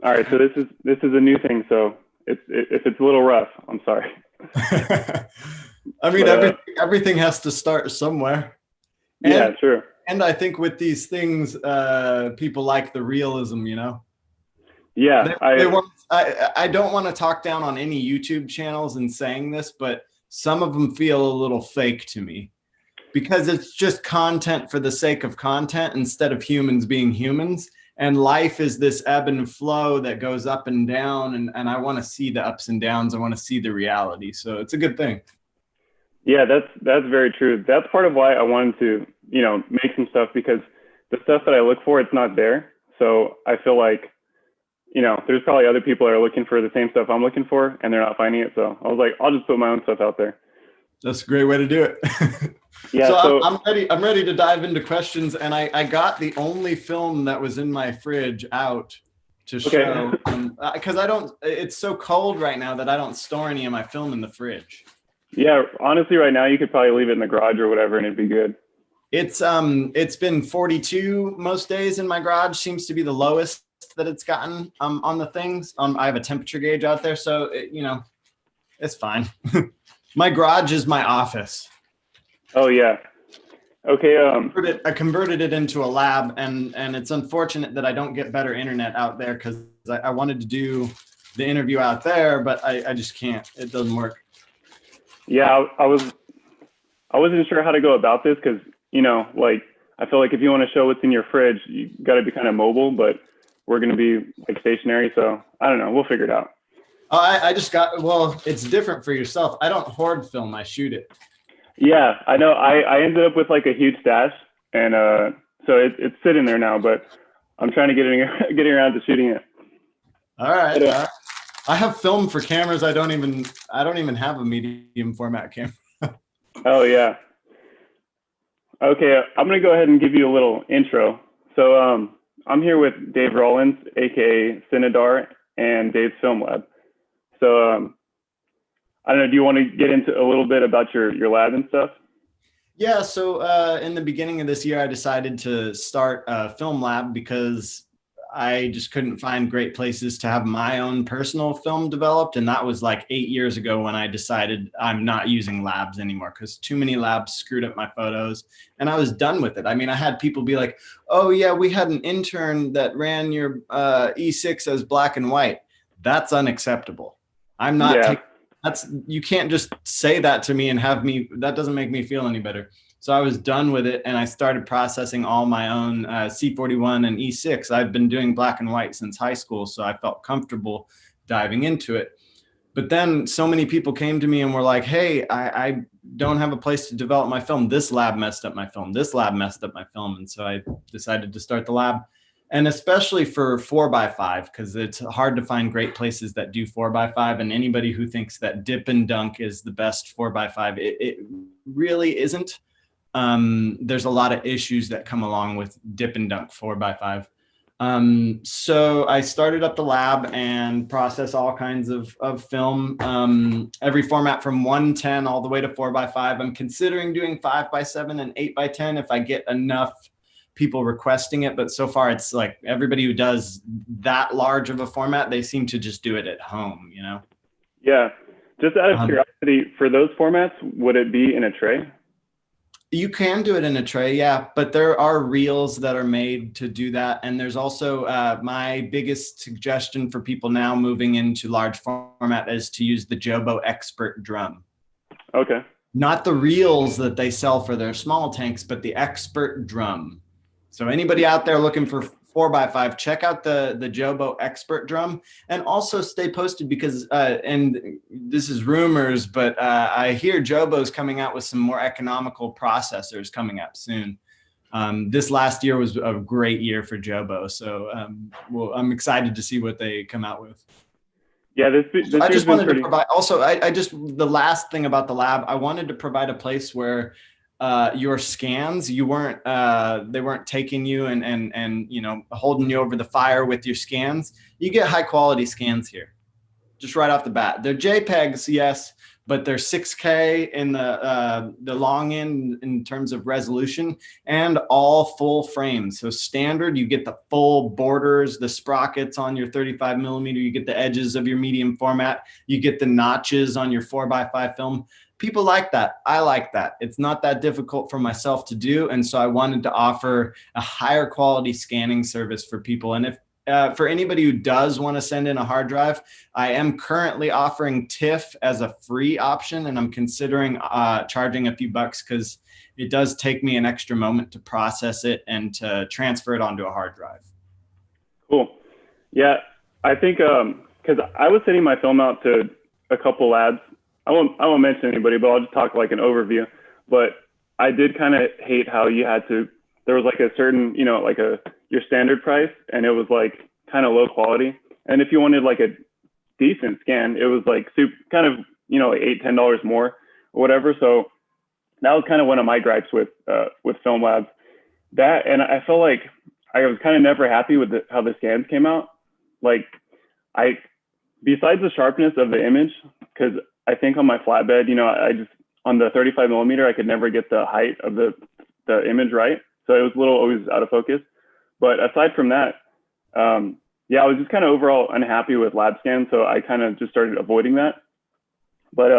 All right, so this is a new thing, so if it's a little rough, I'm sorry. I mean, But everything has to start somewhere. And yeah, sure. and I think with these things, people like the realism, you know. Yeah, They want. I don't want to talk down on any YouTube channels in saying this, but some of them feel a little fake to me because it's just content for the sake of content instead of humans being humans. And life is this ebb and flow that goes up and down, and I want to see the ups and downs. I want to see the reality. So it's a good thing. yeah, that's very true. That's part of why I wanted to, make some stuff because the stuff that I look for, it's not there. So I feel like, there's probably other people that are looking for the same stuff I'm looking for and they're not finding it. So I was like, I'll just put my own stuff out there. That's a great way to do it. Yeah. So So I'm ready. I'm ready to dive into questions, and I got the only film that was in my fridge out to okay. show because I don't. It's so cold right now that I don't store any of my film in the fridge. Yeah. Honestly, right now you could probably leave it in the garage or whatever, and it'd be good. It's been 42 most days in my garage. Seems to be the lowest that it's gotten on the things. I have a temperature gauge out there, so it's fine. My garage is my office. Oh yeah. Okay. I converted it into a lab, and it's unfortunate that I don't get better internet out there because I wanted to do the interview out there, but I just can't. It doesn't work. Yeah. I wasn't sure how to go about this because like I feel like if you want to show what's in your fridge, you got to be kind of mobile, but we're gonna be like stationary. So I don't know. We'll figure it out. I just got, well, it's different for yourself. I don't hoard film. I shoot it. Yeah, I know. I ended up with like a huge stash, and so it's sitting there now. But I'm trying to getting around to shooting it. All right. But, All right. I have film for cameras. I don't even have a medium format camera. oh yeah. Okay, I'm gonna go ahead and give you a little intro. So I'm here with Dave Rollans, aka Cinedar, and Dave's Film Lab. So I don't know. Do you want to get into a little bit about your lab and stuff? Yeah, so in the beginning of this year, I decided to start a film lab because I just couldn't find great places to have my own personal film developed. And that was like 8 years ago when I decided I'm not using labs anymore because too many labs screwed up my photos and I was done with it. I mean, I had people be like, oh, yeah, we had an intern that ran your E6 as black and white. That's unacceptable. I'm not Yeah. taking you can't just say that to me and have me, that doesn't make me feel any better. So I was done with it and I started processing all my own C41 and E6. I've been doing black and white since high school, so I felt comfortable diving into it. But then so many people came to me and were like, hey, I don't have a place to develop my film. This lab messed up my film. This lab messed up my film. And so I decided to start the lab. And especially for 4x5, because it's hard to find great places that do 4x5. And anybody who thinks that dip and dunk is the best 4x5, it really isn't. There's a lot of issues that come along with dip and dunk 4x5. So I started up the lab and process all kinds of film, every format from 110 all the way to 4x5. I'm considering doing 5x7 and 8x10 if I get enough people requesting it. But so far it's like everybody who does that large of a format, they seem to just do it at home, you know? Yeah. Just out of curiosity, for those formats, would it be in a tray? You can do it in a tray, yeah, but there are reels that are made to do that. And there's also my biggest suggestion for people now moving into large format is to use the Jobo Expert drum. Okay. Not the reels that they sell for their small tanks, but the Expert drum. So anybody out there looking for 4x5, check out the Jobo Expert drum and also stay posted because, and this is rumors, but I hear Jobo's coming out with some more economical processors coming up soon. This last year was a great year for Jobo. So well, I'm excited to see what they come out with. Yeah, this I year's just been wanted to pretty. provide also, I just, the last thing about the lab, I wanted to provide a place where your scans, they weren't taking you and holding you over the fire with your scans. You get high quality scans here just right off the bat. They're JPEGs, yes, but they're 6K in the long end in terms of resolution, and all full frames. So standard, you get the full borders, the sprockets on your 35 millimeter, you get the edges of your medium format, you get the notches on your 4x5 film. People like that. I like that. It's not that difficult for myself to do. And so I wanted to offer a higher quality scanning service for people. And if for anybody who does want to send in a hard drive, I am currently offering TIFF as a free option, and I'm considering charging a few bucks because it does take me an extra moment to process it and to transfer it onto a hard drive. Cool. Yeah, I think because I was sending my film out to a couple labs. I won't mention anybody, but I'll just talk like an overview. But I did kind of hate how you had to, there was like a certain, you know, like your standard price, and it was like kind of low quality. And if you wanted like a decent scan, it was like kind of, you know, like $8-10 more or whatever. So that was kind of one of my gripes with film labs. That, and I felt like I was kind of never happy with how the scans came out. Like besides the sharpness of the image, because I think on my flatbed, you know, I just, on the 35 millimeter, I could never get the height of the image right. So it was a little always out of focus. But aside from that, yeah, I was just kind of overall unhappy with lab scans. So I kind of just started avoiding that. But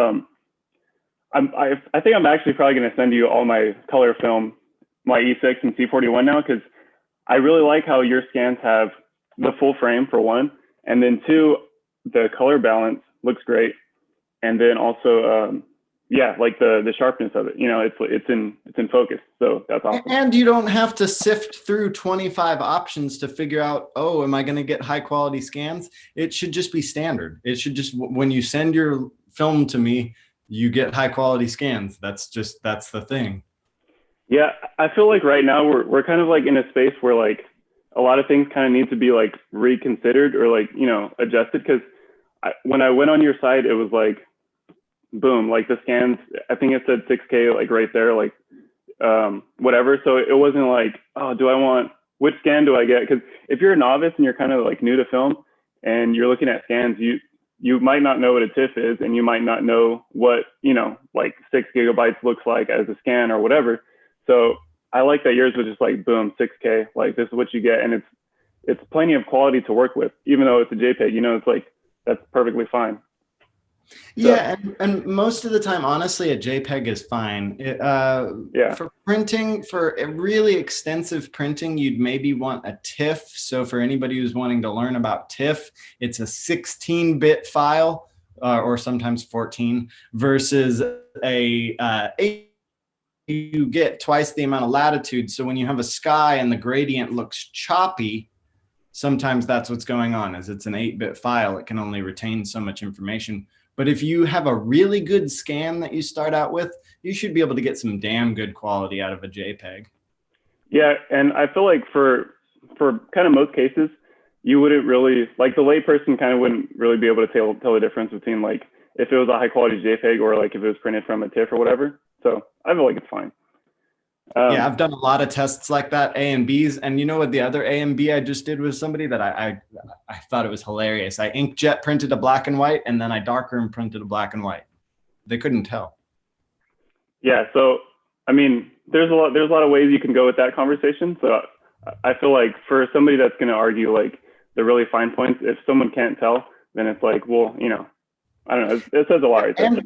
I think I'm actually probably going to send you all my color film, my E6 and C41 now, because I really like how your scans have the full frame for one. And then two, the color balance looks great. And then also, yeah, like the sharpness of it, you know, it's in focus. So that's awesome. And you don't have to sift through 25 options to figure out, oh, am I going to get high quality scans? It should just be standard. It should just, when you send your film to me, you get high quality scans. That's the thing. Yeah, I feel like right now we're kind of like in a space where like a lot of things kind of need to be like reconsidered or like, you know, adjusted. Because when I went on your site, it was like, boom, like the scans, I think it said 6K like right there, like whatever. So it wasn't like, oh, which scan do I get? Because if you're a novice and you're kind of like new to film and you're looking at scans, you might not know what a TIFF is, and you might not know what, you know, like 6 gigabytes looks like as a scan or whatever. So I like that yours was just like, boom, 6K, like this is what you get. And it's plenty of quality to work with, even though it's a JPEG, you know, it's like, that's perfectly fine. Yeah, and most of the time, honestly, a JPEG is fine. Yeah. For printing, for a really extensive printing, you'd maybe want a TIFF. So for anybody who's wanting to learn about TIFF, it's a 16-bit file, or sometimes 14, versus a 8. You get twice the amount of latitude. So when you have a sky and the gradient looks choppy, sometimes that's what's going on, is it's an 8-bit file. It can only retain so much information. But if you have a really good scan that you start out with, you should be able to get some damn good quality out of a JPEG. Yeah, and I feel like for kind of most cases, you wouldn't really, like the layperson kind of wouldn't really be able to tell the difference between like if it was a high quality JPEG or like if it was printed from a TIFF or whatever. So I feel like it's fine. Yeah, I've done a lot of tests like that, A and Bs. And you know what the other A and B I just did with somebody that I thought it was hilarious. I inkjet printed a black and white, and then I darkroom printed a black and white. They couldn't tell. Yeah, so I mean, there's a lot of ways you can go with that conversation. So I feel like for somebody that's going to argue like the really fine points, if someone can't tell, then it's like, well, you know, I don't know. It says a lot right there. And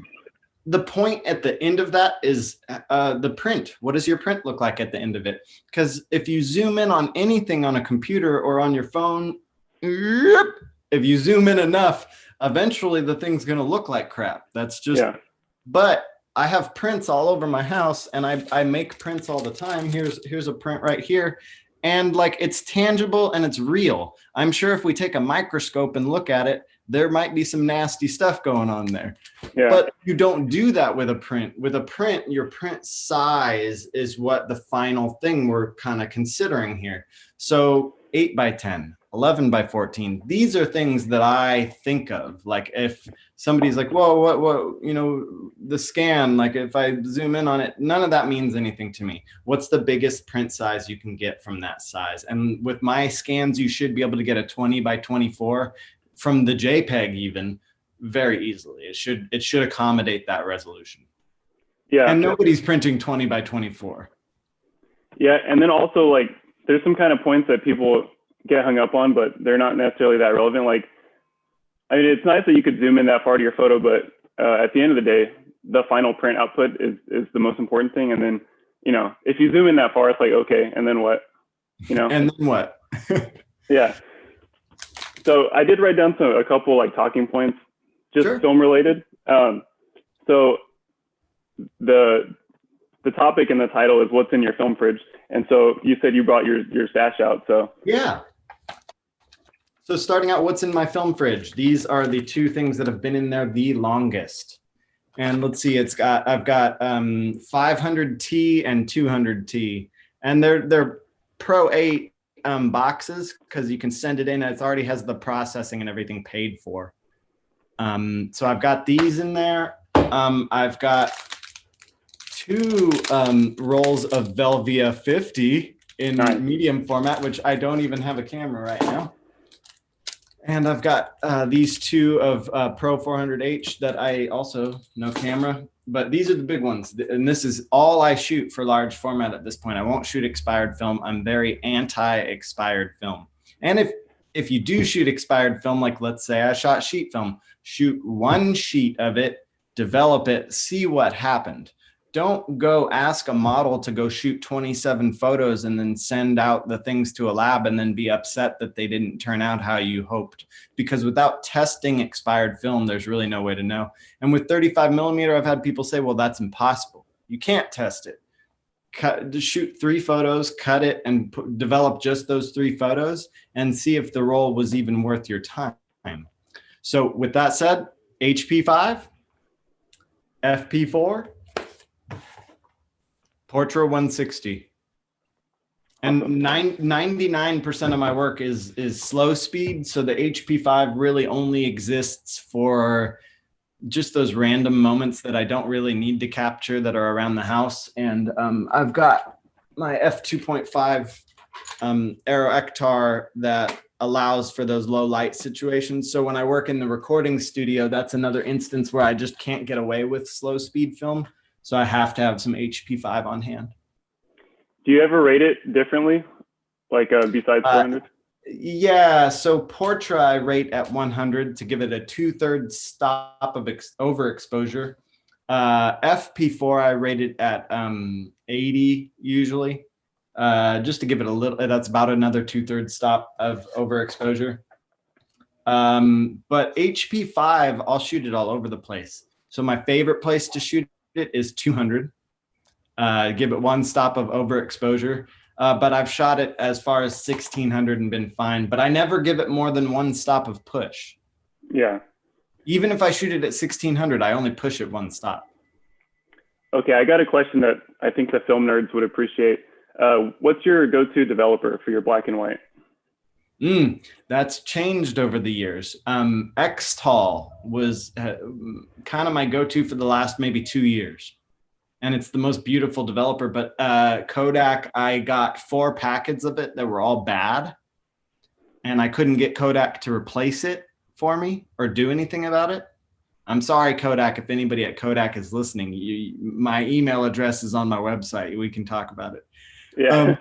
the point at the end of that is the print. What does your print look like at the end of it? Because if you zoom in on anything on a computer or on your phone, if you zoom in enough, eventually the thing's going to look like crap. That's just, yeah. But I have prints all over my house, and I make prints all the time. Here's a print right here. And like, it's tangible and it's real. I'm sure if we take a microscope and look at it, there might be some nasty stuff going on there. Yeah. But you don't do that with a print. With a print, your print size is what the final thing we're kind of considering here. So 8x10, 11x14, these are things that I think of. Like if somebody's like, whoa, what, you know, the scan, like if I zoom in on it, none of that means anything to me. What's the biggest print size you can get from that size? And with my scans, you should be able to get a 20x24 from the JPEG even very easily. It should accommodate that resolution. Yeah. And nobody's printing 20 by 24. Yeah. And then also like there's some kind of points that people get hung up on, but they're not necessarily that relevant. Like, I mean, it's nice that you could zoom in that far to your photo, but at the end of the day, the final print output is the most important thing. And then, you know, if you zoom in that far, it's like, okay, and then what? You know? And then what? Yeah. So I did write down a couple like talking points, just Sure. film related. So the topic and the title is what's in your film fridge. And so you said you brought your stash out. So yeah. So starting out, what's in my film fridge? These are the two things that have been in there the longest. And let's see, I've got 500T and 200T, and they're Pro 8 boxes because you can send it in. And it already has the processing and everything paid for. So I've got these in there. I've got 2 rolls of Velvia 50 in medium format, which I don't even have a camera right now. And I've got these 2 of Pro 400H that I also, no camera, but these are the big ones. And this is all I shoot for large format at this point. I won't shoot expired film. I'm very anti-expired film. And if you do shoot expired film, like let's say I shot sheet film, shoot 1 sheet of it, develop it, see what happened. Don't go ask a model to go shoot 27 photos and then send out the things to a lab and then be upset that they didn't turn out how you hoped. Because without testing expired film, there's really no way to know. And with 35 millimeter, I've had people say, well, that's impossible. You can't test it. Shoot 3 photos, cut it, and develop just those 3 photos and see if the roll was even worth your time. So with that said, HP5, FP4, Portra 160. And 99% of my work is slow speed. So the HP5 really only exists for just those random moments that I don't really need to capture that are around the house. And I've got my f2.5 Aero Ektar that allows for those low light situations. So when I work in the recording studio, that's another instance where I just can't get away with slow speed film. So I have to have some HP5 on hand. Do you ever rate it differently, like besides 400? Yeah, so Portra I rate at 100 to give it a 2/3 stop of overexposure. FP4 I rate it at 80 usually, just to give it a little. That's about another 2/3 stop of overexposure. But HP5, I'll shoot it all over the place. So my favorite place to shoot it is 200. Give it 1 stop of overexposure. But I've shot it as far as 1600 and been fine. But I never give it more than 1 stop of push. Yeah. Even if I shoot it at 1600, I only push it 1 stop. Okay, I got a question that I think the film nerds would appreciate. What's your go-to developer for your black and white? That's changed over the years. Xtol was kind of my go-to for the last maybe 2 years. And it's the most beautiful developer, but Kodak, I got 4 packets of it that were all bad. And I couldn't get Kodak to replace it for me or do anything about it. I'm sorry, Kodak, if anybody at Kodak is listening, my email address is on my website. We can talk about it. Yeah.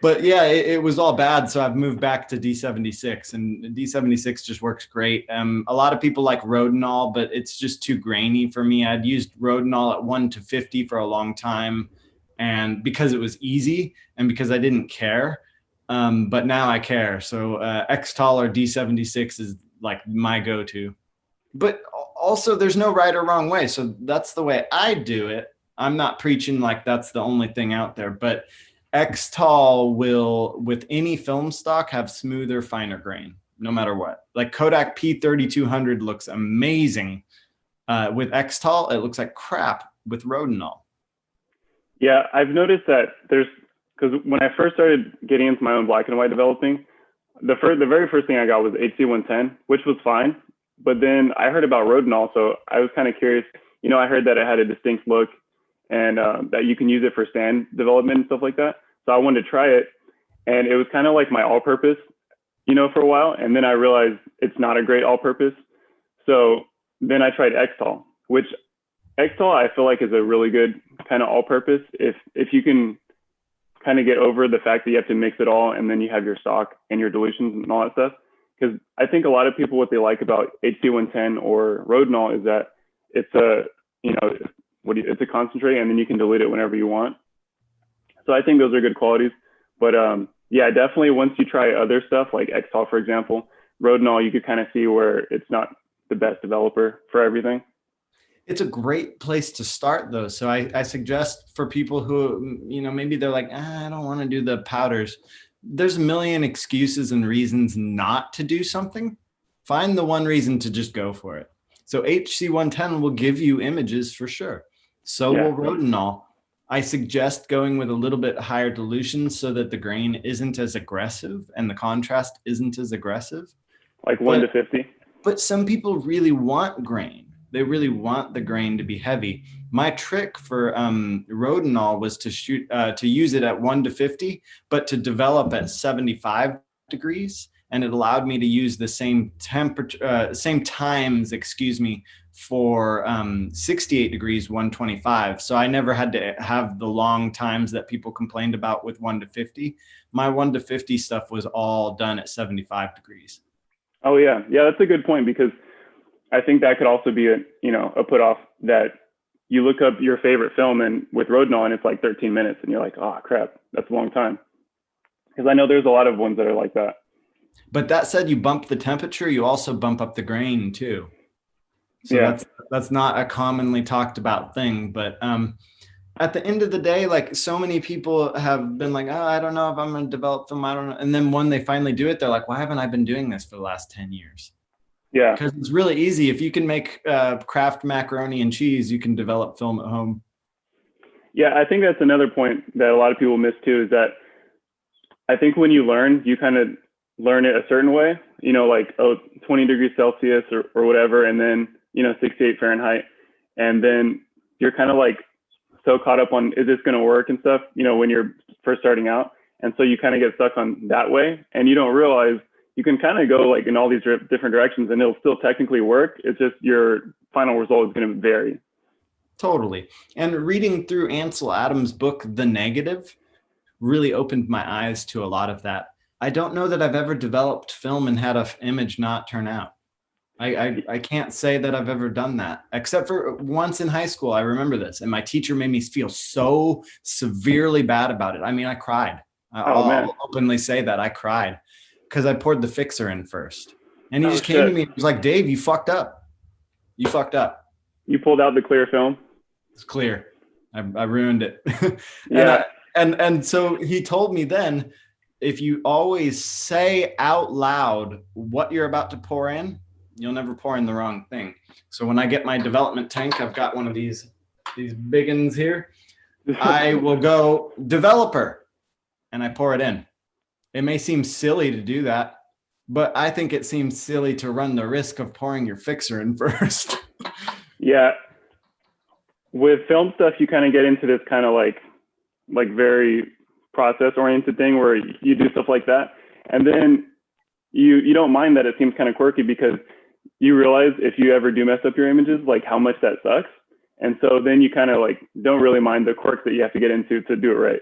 But yeah, it was all bad. So I've moved back to D76, and D76 just works great. A lot of people like Rodinal, but it's just too grainy for me. I'd used Rodinal at 1:50 for a long time, and because it was easy and because I didn't care. But now I care. So Xtol or D76 is like my go-to. But also there's no right or wrong way. So that's the way I do it. I'm not preaching like that's the only thing out there, but Xtol will, with any film stock, have smoother, finer grain, no matter what. Like Kodak P3200 looks amazing. With Xtol, it looks like crap with Rodinal. Yeah, I've noticed that because when I first started getting into my own black and white developing, the very first thing I got was HC110, which was fine. But then I heard about Rodinal, so I was kind of curious. You know, I heard that it had a distinct look, and that you can use it for stand development and stuff like that. So I wanted to try it, and it was kind of like my all-purpose, you know, for a while. And then I realized it's not a great all-purpose. So then I tried Xtol, which Xtol I feel like is a really good kind of all-purpose. If you can kind of get over the fact that you have to mix it all and then you have your stock and your dilutions and all that stuff. Because I think a lot of people, what they like about HC110 or Rodenol is that it's a, it's a concentrate and then you can dilute it whenever you want. So I think those are good qualities. But yeah, definitely once you try other stuff like Xtol, for example, Rodenol, you could kind of see where it's not the best developer for everything. It's a great place to start though. So I suggest for people who, maybe they're like, I don't want to do the powders. There's a million excuses and reasons not to do something. Find the one reason to just go for it. So HC110 will give you images for sure. So will Rodenol. I suggest going with a little bit higher dilution so that the grain isn't as aggressive and the contrast isn't as aggressive. Like 1 to 50. But some people really want grain. They really want the grain to be heavy. My trick for Rodenol was to use it at 1 to 50, but to develop at 75 degrees. And it allowed me to use the same temperature, same times, for 68 degrees, 125. So I never had to have the long times that people complained about with 1 to 50. My 1 to 50 stuff was all done at 75 degrees. Oh yeah. Yeah, that's a good point, because I think that could also be a put off, that you look up your favorite film and with Rodenol and it's like 13 minutes and you're like, oh crap, that's a long time. Because I know there's a lot of ones that are like that. But that said, you bump the temperature, you also bump up the grain too. So that's not a commonly talked about thing. But at the end of the day, like so many people have been like, oh, I don't know if I'm going to develop film. I don't know. And then when they finally do it, they're like, why haven't I been doing this for the last 10 years? Yeah. Because it's really easy. If you can make Kraft macaroni and cheese, you can develop film at home. Yeah, I think that's another point that a lot of people miss too, is that I think when you learn, you kind of learn it a certain way, like 20 degrees Celsius or whatever, and then, 68 Fahrenheit. And then you're kind of like so caught up on, is this going to work and stuff, when you're first starting out. And so you kind of get stuck on that way, and you don't realize you can kind of go like in all these different directions and it'll still technically work. It's just your final result is going to vary. Totally. And reading through Ansel Adams' book, The Negative, really opened my eyes to a lot of that. I don't know that I've ever developed film and had an image not turn out. I can't say that I've ever done that, except for once in high school. I remember this, and my teacher made me feel so severely bad about it. I mean, I cried. I'll openly say that I cried because I poured the fixer in first. And he just came to me and was like, Dave, you fucked up. You fucked up. You pulled out the clear film? It's clear. I ruined it. Yeah. And so he told me then, if you always say out loud what you're about to pour in, you'll never pour in the wrong thing. So when I get my development tank, I've got one of these big ones here. I will go developer and I pour it in. It may seem silly to do that, but I think it seems silly to run the risk of pouring your fixer in first. Yeah. With film stuff, you kind of get into this kind of like very process oriented thing where you do stuff like that. And then you don't mind that it seems kind of quirky, because you realize if you ever do mess up your images, like how much that sucks. And so then you kind of like don't really mind the quirks that you have to get into to do it right.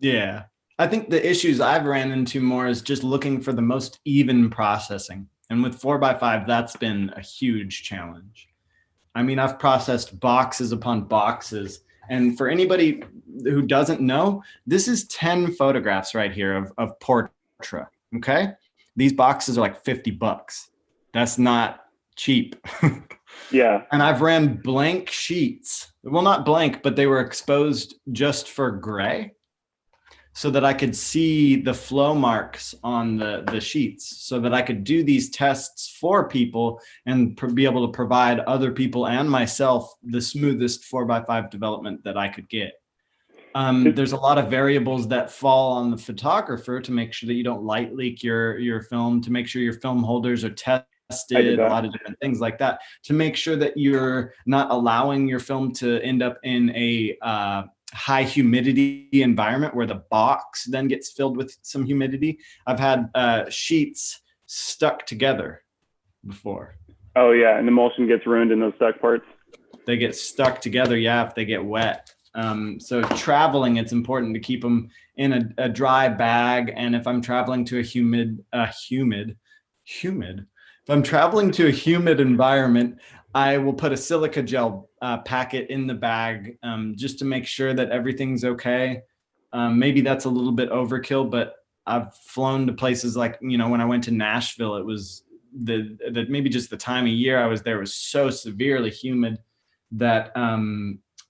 Yeah. I think the issues I've ran into more is just looking for the most even processing. And with 4x5, that's been a huge challenge. I mean, I've processed boxes upon boxes. And for anybody who doesn't know, this is 10 photographs right here of Portra. Okay. These boxes are like $50. That's not cheap. Yeah. And I've ran blank sheets. Well, not blank, but they were exposed just for gray, so that I could see the flow marks on the sheets, so that I could do these tests for people and be able to provide other people and myself the smoothest 4x5 development that I could get. There's a lot of variables that fall on the photographer to make sure that you don't light leak your film, to make sure your film holders are tested, a lot of different things like that, to make sure that you're not allowing your film to end up in a high humidity environment where the box then gets filled with some humidity. I've had sheets stuck together before. Oh yeah, and the emulsion gets ruined in those stuck parts. They get stuck together, yeah, if they get wet. So traveling, it's important to keep them in a dry bag. And if I'm traveling to if I'm traveling to a humid environment, I will put a silica gel packet in the bag just to make sure that everything's okay. Maybe that's a little bit overkill, but I've flown to places like, you know, when I went to Nashville, it was the maybe just the time of year I was there was so severely humid that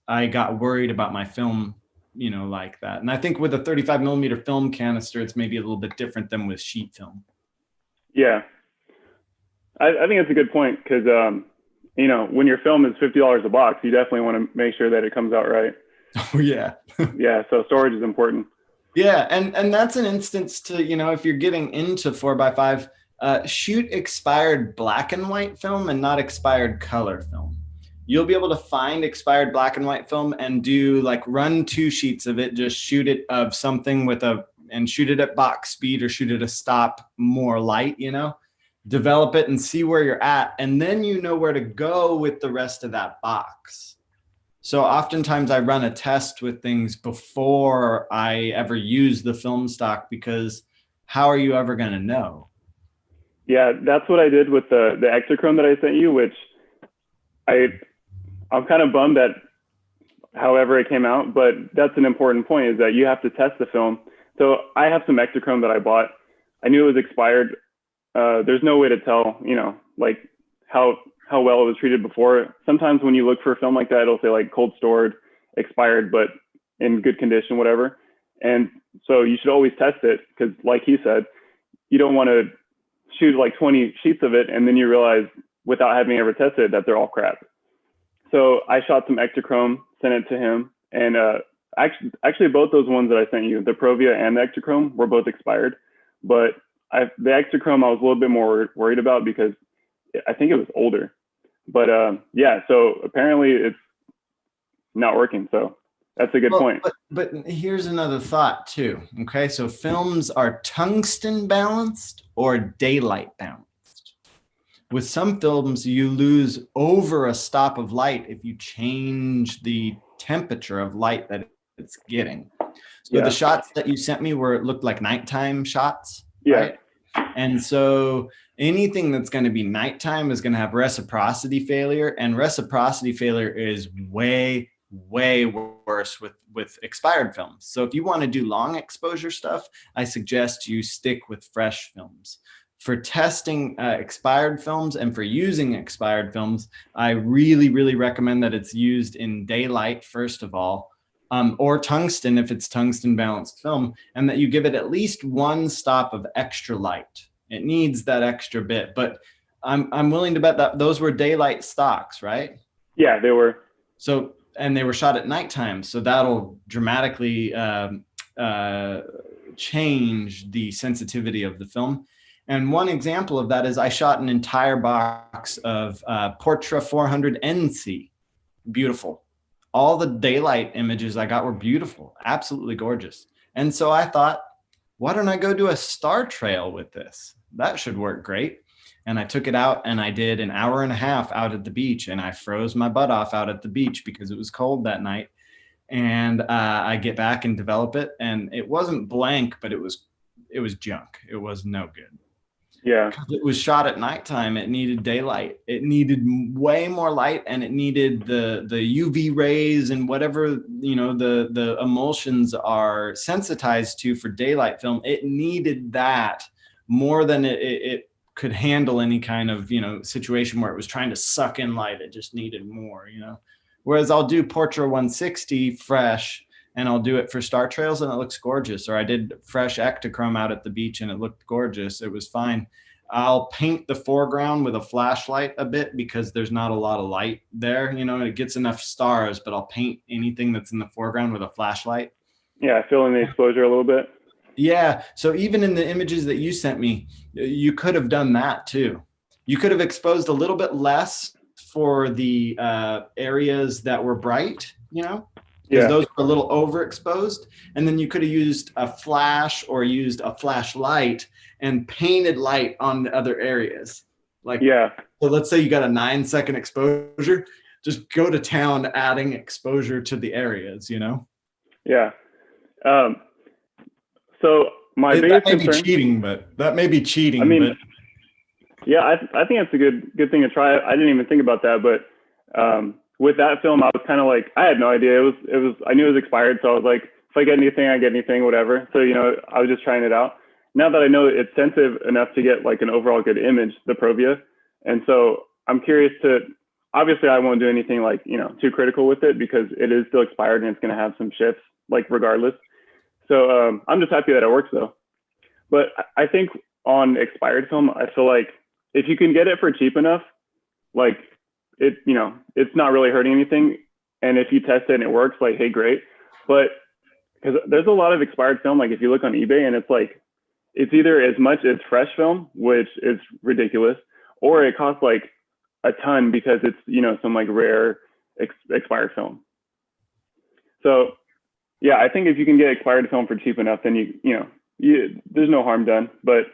I got worried about my film, you know, like that. And I think with a 35 millimeter film canister, it's maybe a little bit different than with sheet film. Yeah, I think that's a good point because, you know, when your film is $50 a box, you definitely want to make sure that it comes out right. Oh yeah. Yeah, so storage is important. Yeah, and that's an instance to, you know, if you're getting into 4x5, shoot expired black and white film and not expired color film. You'll be able to find expired black and white film and do like run 2 sheets of it, just shoot it of something and shoot it at box speed or shoot it a stop more light, you know, develop it and see where you're at. And then you know where to go with the rest of that box. So oftentimes I run a test with things before I ever use the film stock, because how are you ever going to know? Yeah, that's what I did with the Exochrome that I sent you, which I'm kind of bummed that however it came out, but that's an important point, is that you have to test the film. So I have some Exochrome that I bought. I knew it was expired. There's no way to tell, you know, like how well it was treated before. Sometimes when you look for a film like that, it'll say like cold stored, expired, but in good condition, whatever. And so you should always test it because, like he said, you don't want to shoot like 20 sheets of it and then you realize without having ever tested it that they're all crap. So I shot some Exochrome, sent it to him, and actually both those ones that I sent you, the Provia and the Exochrome, were both expired. But the Exochrome I was a little bit more worried about because I think it was older. But yeah, so apparently it's not working. So that's a good point. But here's another thought too. Okay, so films are tungsten balanced or daylight balanced. With some films, you lose over a stop of light if you change the temperature of light that it's getting. So the shots that you sent me it looked like nighttime shots. Yeah. Right? And so anything that's going to be nighttime is going to have reciprocity failure, and reciprocity failure is way worse with expired films. So if you want to do long exposure stuff, I suggest you stick with fresh films. For testing expired films and for using expired films, I really recommend that it's used in daylight, first of all, or tungsten if it's tungsten balanced film, and that you give it at least 1 stop of extra light. It needs that extra bit, but I'm willing to bet that those were daylight stocks, right? Yeah, they were. So, and they were shot at nighttime, so that'll dramatically change the sensitivity of the film. And one example of that is I shot an entire box of Portra 400 NC. Beautiful. All the daylight images I got were beautiful, absolutely gorgeous. And so I thought, why don't I go do a star trail with this? That should work great. And I took it out and I did an hour and a half out at the beach, and I froze my butt off out at the beach because it was cold that night. And I get back and develop it, and it wasn't blank, but it was junk. It was no good. Yeah. It was shot at nighttime. It needed daylight. It needed way more light, and it needed the UV rays and whatever, you know, the emulsions are sensitized to for daylight film. It needed that more than it could handle any kind of, you know, situation where it was trying to suck in light. It just needed more, you know. Whereas I'll do Portra 160 fresh, and I'll do it for star trails and it looks gorgeous. Or I did fresh Ectochrome out at the beach and it looked gorgeous. It was fine. I'll paint the foreground with a flashlight a bit because there's not a lot of light there, you know, and it gets enough stars, but I'll paint anything that's in the foreground with a flashlight. Yeah, fill in the exposure a little bit. Yeah. So even in the images that you sent me, you could have done that too. You could have exposed a little bit less for the areas that were bright, you know, because those were a little overexposed. And then you could have used a flash or used a flashlight and painted light on the other areas. Like, Yeah. so let's say you got a 9-second exposure, just go to town adding exposure to the areas, you know? Yeah. Um, so my That biggest may be concern, cheating, I mean, yeah, I think that's a good thing to try. I didn't even think about that, but with that film, I was kind of like, I had no idea. It was I knew it was expired, so I was like, if I get anything, I get anything, whatever. So I was just trying it out. Now that I know it's sensitive enough to get like an overall good image, the Provia, and so I'm curious to. Obviously, I won't do anything like too critical with it because it is still expired and it's going to have some shifts, like regardless. So I'm just happy that it works though. But I think on expired film, I feel like if you can get it for cheap enough, like it's not really hurting anything. And if you test it and it works, like, hey, great. But because there's a lot of expired film, like if you look on eBay and it's like, it's either as much as fresh film, which is ridiculous, or it costs like a ton because it's, some like rare expired film. So yeah, I think if you can get expired film for cheap enough, then there's no harm done. But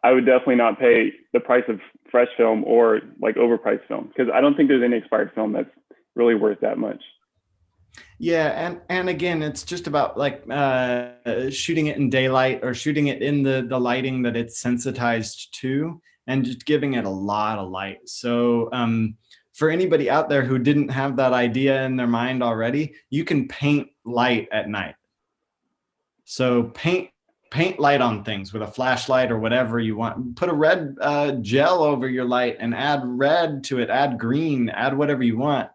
I would definitely not pay the price of fresh film or like overpriced film because I don't think there's any expired film that's really worth that much. Yeah, and again, it's just about like shooting it in daylight or shooting it in the lighting that it's sensitized to, and just giving it a lot of light. So for anybody out there who didn't have that idea in their mind already, you can paint light at night. So paint light on things with a flashlight or whatever you want. Put a red gel over your light and add red to it, add green, add whatever you want.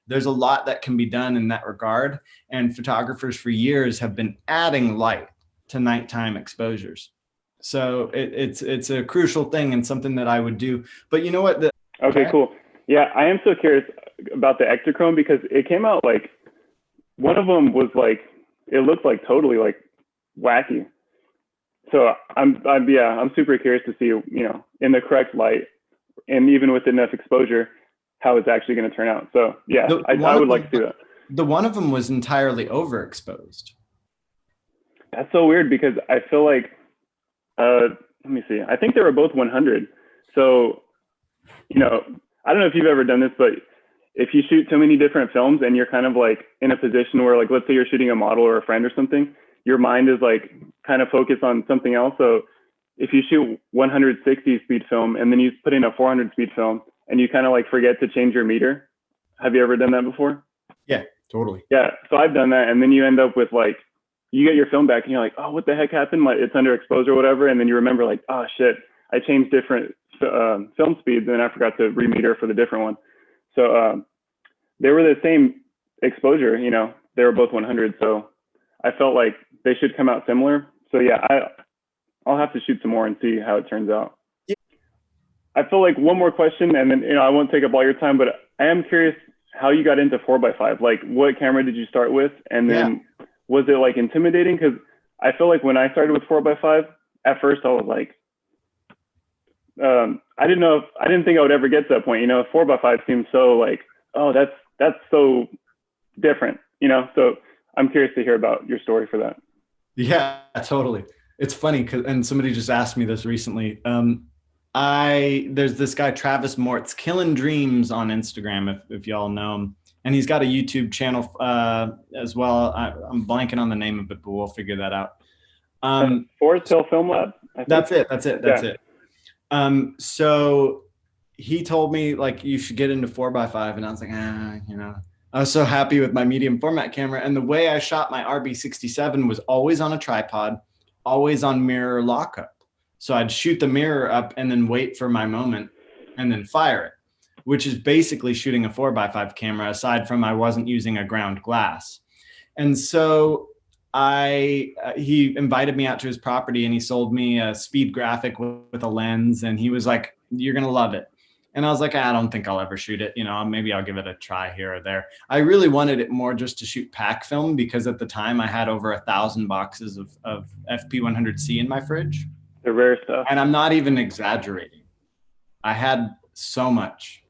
There's a lot that can be done in that regard. And photographers for years have been adding light to nighttime exposures. So it's a crucial thing and something that I would do. But you know what? Okay, cool. Yeah, I am so curious about the Ektachrome because it came out like one of them was like, it looked like totally like wacky. So I'm super curious to see, in the correct light and even with enough exposure, how it's actually going to turn out. So yeah, I would like to do that. The one of them was entirely overexposed. That's so weird because I feel like, let me see. I think they were both 100. So, I don't know if you've ever done this, but if you shoot so many different films and you're kind of like in a position where like, let's say you're shooting a model or a friend or something, your mind is like kind of focused on something else. So if you shoot 160 speed film and then you put in a 400 speed film and you kind of like forget to change your meter. Have you ever done that before? Yeah, totally. Yeah. So I've done that. And then you end up with like, you get your film back and you're like, oh, what the heck happened? Like it's underexposed or whatever. And then you remember like, oh shit, I changed different film speeds and I forgot to remeter for the different one. So they were the same exposure, they were both 100. So I felt like they should come out similar. So yeah, I'll have to shoot some more and see how it turns out. Yeah. I feel like one more question and then, I won't take up all your time, but I am curious how you got into 4x5. Like what camera did you start with? And then was it like intimidating? Cause I feel like when I started with 4x5, at first I was like, I didn't think I would ever get to that point. 4x5 seems so like, oh, that's so different, so I'm curious to hear about your story for that. Yeah, totally. It's funny and somebody just asked me this recently. There's this guy, Travis Mort's Killing Dreams on Instagram, if y'all know him. And he's got a YouTube channel as well. I'm blanking on the name of it, but we'll figure that out. Forest Hill Film Lab. That's it. So he told me like you should get into 4x5, and I was like, I was so happy with my medium format camera, and the way I shot my RB67 was always on a tripod, always on mirror lockup. So I'd shoot the mirror up and then wait for my moment and then fire it, which is basically shooting a 4x5 camera, aside from I wasn't using a ground glass. And so he invited me out to his property and he sold me a speed graphic with a lens, and he was like, you're going to love it. And I was like, I don't think I'll ever shoot it. Maybe I'll give it a try here or there. I really wanted it more just to shoot pack film because at the time I had over 1,000 boxes of FP100C in my fridge. The rare stuff. And I'm not even exaggerating. I had so much.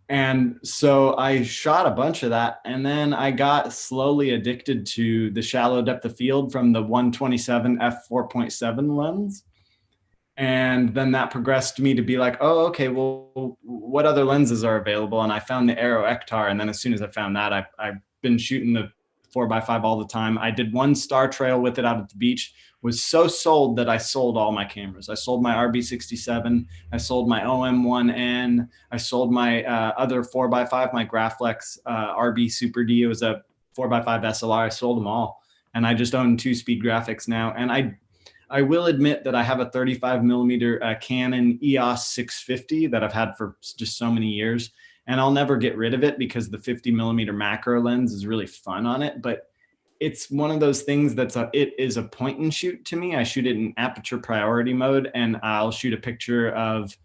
And so I shot a bunch of that. And then I got slowly addicted to the shallow depth of field from the 127 f4.7 lens. And then that progressed me to be like, oh, okay, well, what other lenses are available? And I found the Aero Ektar. And then as soon as I found that, I've been shooting the 4x5 all the time. I did one star trail with it out at the beach, was so sold that I sold all my cameras. I sold my RB67. I sold my OM1N. I sold my other 4x5, my Graflex RB Super D. It was a 4x5 SLR. I sold them all. And I just own 2-speed graphics now. And I will admit that I have a 35 millimeter Canon EOS 650 that I've had for just so many years, and I'll never get rid of it because the 50 millimeter macro lens is really fun on it. But it's one of those things it is a point and shoot to me. I shoot it in aperture priority mode, and I'll shoot a picture of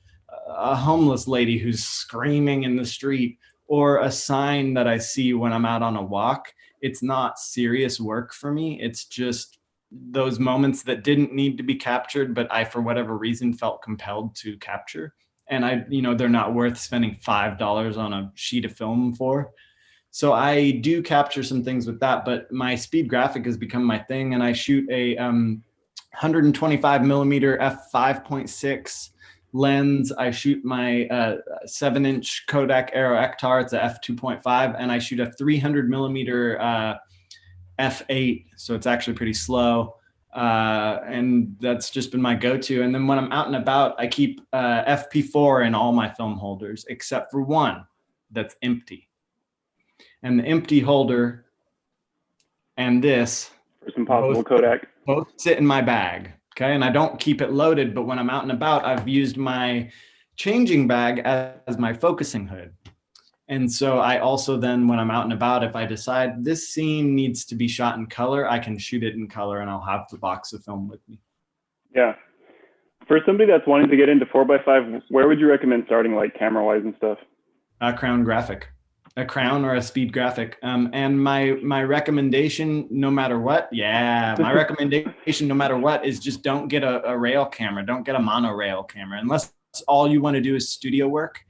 a homeless lady who's screaming in the street, or a sign that I see when I'm out on a walk. It's not serious work for me. It's just those moments that didn't need to be captured, but I, for whatever reason, felt compelled to capture. And they're not worth spending $5 on a sheet of film for. So I do capture some things with that, but my speed graphic has become my thing. And I shoot a 125 millimeter f5.6 lens. I shoot my 7-inch Kodak Aero Ektar. It's a f2.5, and I shoot a 300 millimeter f8, so it's actually pretty slow, and that's just been my go-to. And then when I'm out and about, I keep FP4 in all my film holders except for one that's empty, and the empty holder and this First Impossible Kodak both sit in my bag. Okay, and I don't keep it loaded, but when I'm out and about, I've used my changing bag as my focusing hood. And so I also then, when I'm out and about, if I decide this scene needs to be shot in color, I can shoot it in color, and I'll have the box of film with me. Yeah. For somebody that's wanting to get into 4x5, where would you recommend starting, like camera-wise and stuff? A Crown graphic, a Crown or a speed graphic. And my recommendation, no matter what, my recommendation, no matter what, is just don't get a rail camera. Don't get a monorail camera unless all you want to do is studio work.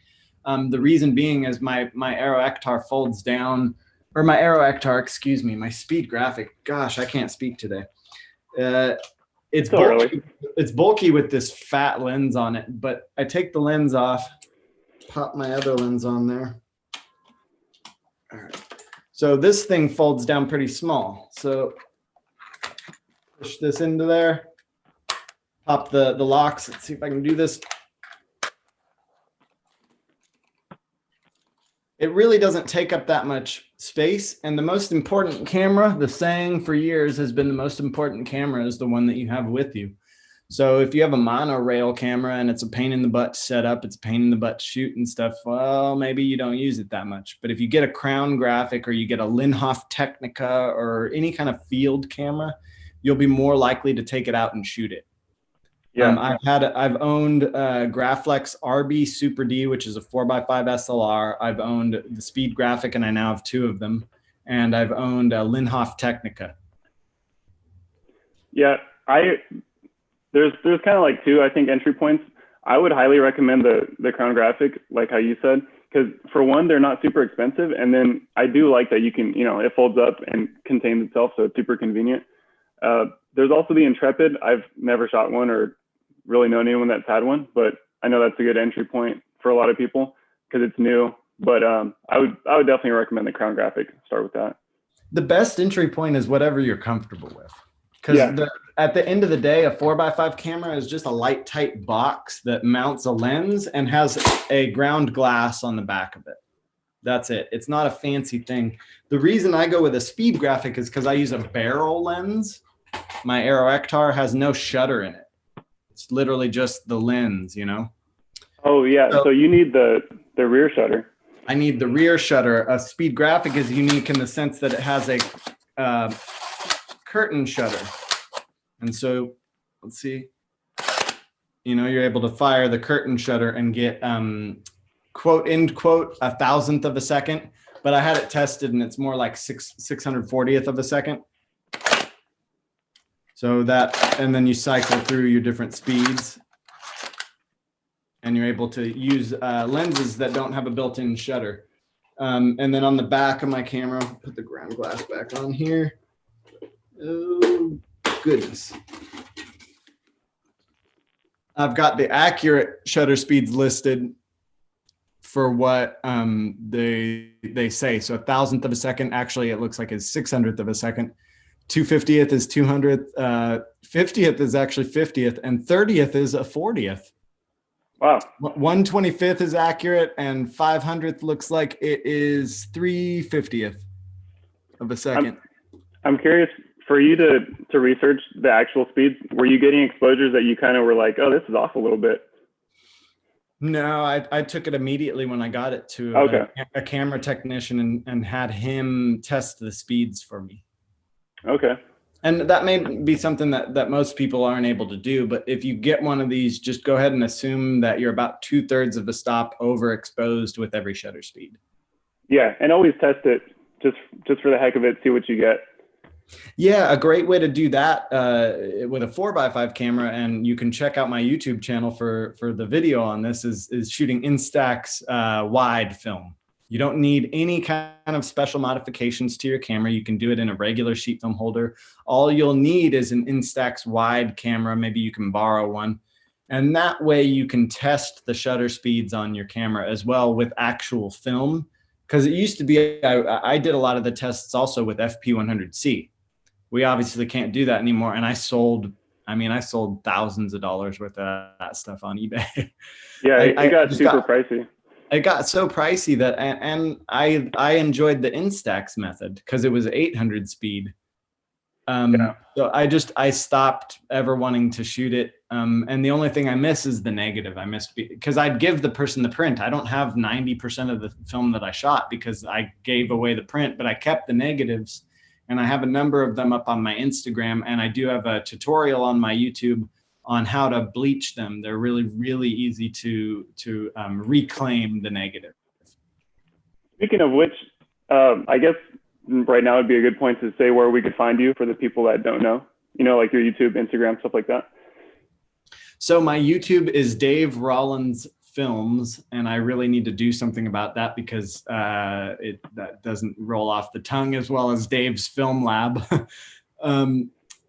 The reason being is my Aero Ektar folds down, or my Aero Ektar, excuse me, my speed graphic. Gosh, I can't speak today. It's bulky. It's bulky with this fat lens on it, but I take the lens off, pop my other lens on there. All right. So this thing folds down pretty small. So push this into there, pop the locks. Let's see if I can do this. It really doesn't take up that much space. And the most important camera, the saying for years has been, the most important camera is the one that you have with you. So if you have a monorail camera and it's a pain in the butt to set up, it's a pain in the butt to shoot and stuff, well, maybe you don't use it that much. But if you get a Crown graphic, or you get a Linhof Technica, or any kind of field camera, you'll be more likely to take it out and shoot it. Yeah, I've owned Graflex RB Super D, which is a 4x5 SLR. I've owned the Speed Graphic, and I now have 2 of them. And I've owned a Linhof Technica. Yeah, there's kind of like 2, I think, entry points. I would highly recommend the Crown Graphic, like how you said, because for one, they're not super expensive, and then I do like that you can, it folds up and contains itself, so it's super convenient. There's also the Intrepid. I've never shot one or really known anyone that's had one, but I know that's a good entry point for a lot of people because it's new. But I would definitely recommend the Crown Graphic. Start with that. The best entry point is whatever you're comfortable with, because at the end of the day, a 4x5 camera is just a light, tight box that mounts a lens and has a ground glass on the back of it. That's it. It's not a fancy thing. The reason I go with a speed graphic is because I use a barrel lens. My Aero Ektar has no shutter in it. It's literally just the lens, Oh yeah. So you need the rear shutter. I need the rear shutter. A speed graphic is unique in the sense that it has a curtain shutter. And so let's see, you're able to fire the curtain shutter and get quote, end quote, 1,000th of a second, but I had it tested and it's more like 640th of a second. So that, and then you cycle through your different speeds, and you're able to use lenses that don't have a built-in shutter. And then on the back of my camera, I'll put the ground glass back on here. Oh, goodness. I've got the accurate shutter speeds listed for what they say. So 1,000th of a second, actually, it looks like is 600th of a second. 250th is 200th. 50th is actually 50th, and 30th is a 40th. Wow. 125th is accurate, and 500th looks like it is 350th of a second. I'm curious, for you to research the actual speeds, were you getting exposures that you kind of were like, oh, this is off a little bit? No, I took it immediately when I got it to a camera technician and had him test the speeds for me. Okay. And that may be something that most people aren't able to do. But if you get one of these, just go ahead and assume that you're about 2/3 of a stop overexposed with every shutter speed. Yeah, and always test it just for the heck of it, see what you get. Yeah, a great way to do that with a 4x5 camera, and you can check out my YouTube channel for the video on this, is shooting Instax wide film. You don't need any kind of special modifications to your camera. You can do it in a regular sheet film holder. All you'll need is an Instax wide camera. Maybe you can borrow one. And that way you can test the shutter speeds on your camera as well with actual film. Because it used to be, I did a lot of the tests also with FP100C. We obviously can't do that anymore. And I sold thousands of dollars worth of that stuff on eBay. Yeah, it got super pricey. It got so pricey that, and I enjoyed the Instax method because it was 800 speed. So I stopped ever wanting to shoot it. And the only thing I miss is the negative. I miss because I'd give the person the print. I don't have 90% of the film that I shot because I gave away the print, but I kept the negatives, and I have a number of them up on my Instagram, and I do have a tutorial on my YouTube on how to bleach them. They're really, really easy to reclaim the negative. Speaking of which, I guess right now would be a good point to say where we could find you for the people that don't know, like your YouTube, Instagram, stuff like that. So my YouTube is Dave Rollans Films, and I really need to do something about that because that doesn't roll off the tongue as well as Dave's Film Lab.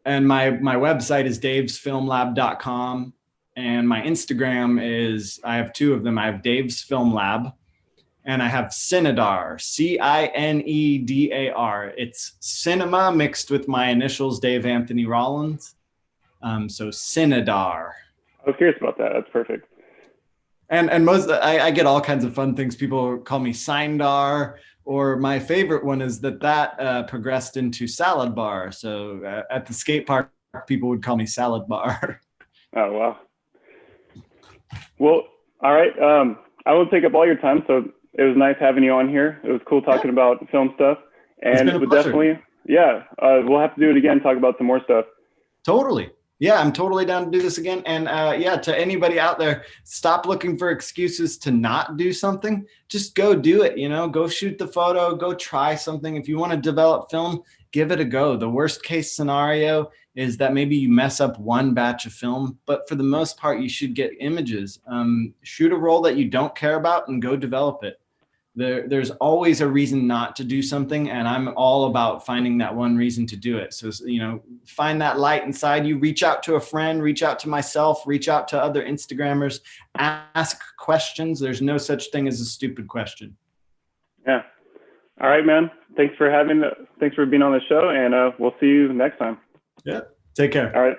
And my website is davesfilmlab.com, and my Instagram is, I have two of them. I have Dave's Film Lab, and I have Cinedar, Cinedar. It's cinema mixed with my initials, Dave Anthony Rollins. So Cinedar. I was curious about that. That's perfect. And I get all kinds of fun things. People call me Cinedar, or my favorite one is that progressed into Salad Bar. So at the skate park, people would call me Salad Bar. Oh, wow. Well, all right. I won't take up all your time. So it was nice having you on here. It was cool talking about film stuff. And we'll definitely, we'll have to do it again, talk about some more stuff. Totally. Yeah, I'm totally down to do this again. And to anybody out there, stop looking for excuses to not do something. Just go do it, go shoot the photo, go try something. If you want to develop film, give it a go. The worst case scenario is that maybe you mess up one batch of film, but for the most part, you should get images. Shoot a roll that you don't care about and go develop it. There's always a reason not to do something, and I'm all about finding that one reason to do it. So, find that light inside you, reach out to a friend, reach out to myself, reach out to other Instagrammers, ask questions. There's no such thing as a stupid question. Yeah. All right, man. Thanks for being on the show, and we'll see you next time. Yeah. Take care. All right.